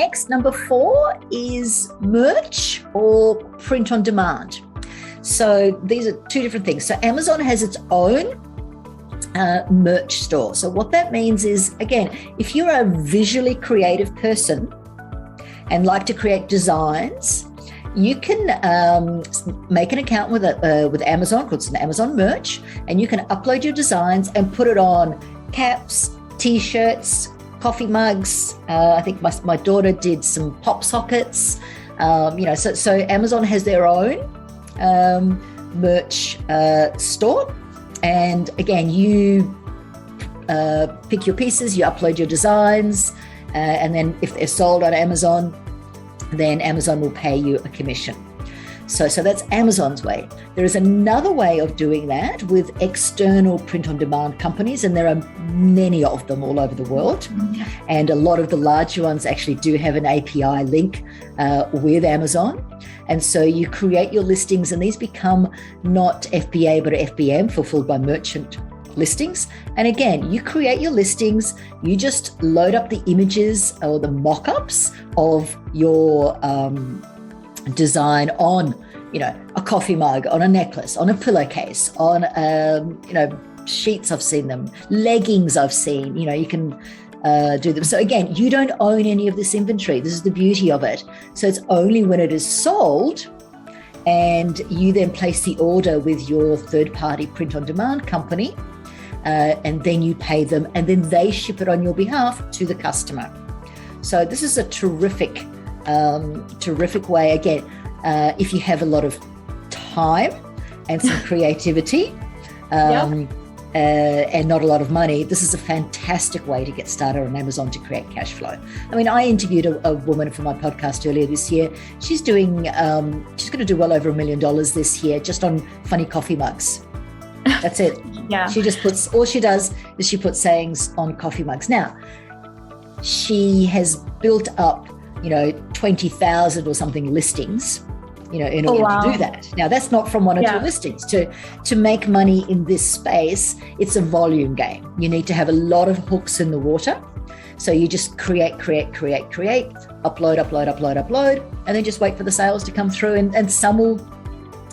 next, number 4 is merch or print on demand. So these are two different things. So Amazon has its own merch store. So what that means is, again, if you're a visually creative person and like to create designs, you can make an account with Amazon, called Amazon Merch, and you can upload your designs and put it on caps, t-shirts, coffee mugs. I think my daughter did some pop sockets. So Amazon has their own merch store. And again, you pick your pieces, you upload your designs, and then if they're sold on Amazon, then Amazon will pay you a commission. So that's Amazon's way. There is another way of doing that with external print-on-demand companies, and there are many of them all over the world. And a lot of the larger ones actually do have an API link with Amazon. And so you create your listings, and these become not FBA but FBM, fulfilled by merchant listings. And again, you create your listings, you just load up the images or the mock-ups of your design on, a coffee mug, on a necklace, on a pillowcase, on, sheets, I've seen them, leggings I've seen, you can do them. So again, you don't own any of this inventory. This is the beauty of it. So it's only when it is sold and you then place the order with your third-party print-on-demand company, and then you pay them, and then they ship it on your behalf to the customer. So this is a terrific way. Again, if you have a lot of time and some creativity, and not a lot of money, this is a fantastic way to get started on Amazon to create cash flow. I mean, I interviewed a woman for my podcast earlier this year. She's going to do well over $1 million this year just on funny coffee mugs. That's it. She just all she does is she puts sayings on coffee mugs. Now, she has built up, 20,000 or something listings, in order to do that. Now, that's not from one or two listings. To make money in this space, it's a volume game. You need to have a lot of hooks in the water. So you just create, upload, and then just wait for the sales to come through. And some will,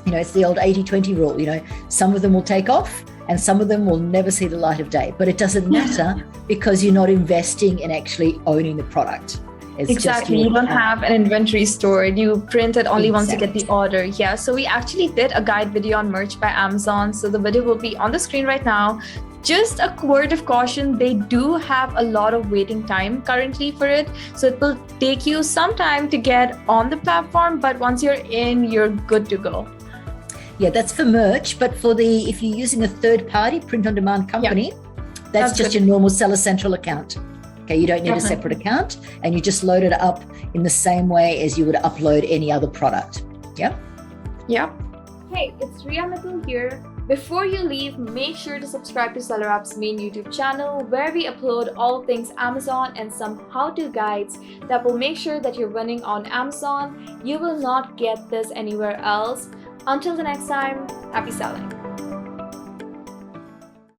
it's the old 80-20 rule. Some of them will take off and some of them will never see the light of day. But it doesn't matter because you're not investing in actually owning the product. It's exactly. You don't have an inventory stored. You print it only once you get the order. Yeah. So we actually did a guide video on merch by Amazon. So the video will be on the screen right now. Just a word of caution, they do have a lot of waiting time currently for it. So it will take you some time to get on the platform, but once you're in, you're good to go. Yeah, that's for merch. But if you're using a third-party print-on-demand company, that's just your normal Seller Central account. Okay, you don't need a separate account, and you just load it up in the same way as you would upload any other product. Yeah? Yeah. Hey, it's Ria Mittal here. Before you leave, make sure to subscribe to Seller App's main YouTube channel, where we upload all things Amazon and some how-to guides that will make sure that you're winning on Amazon. You will not get this anywhere else. Until the next time, happy selling.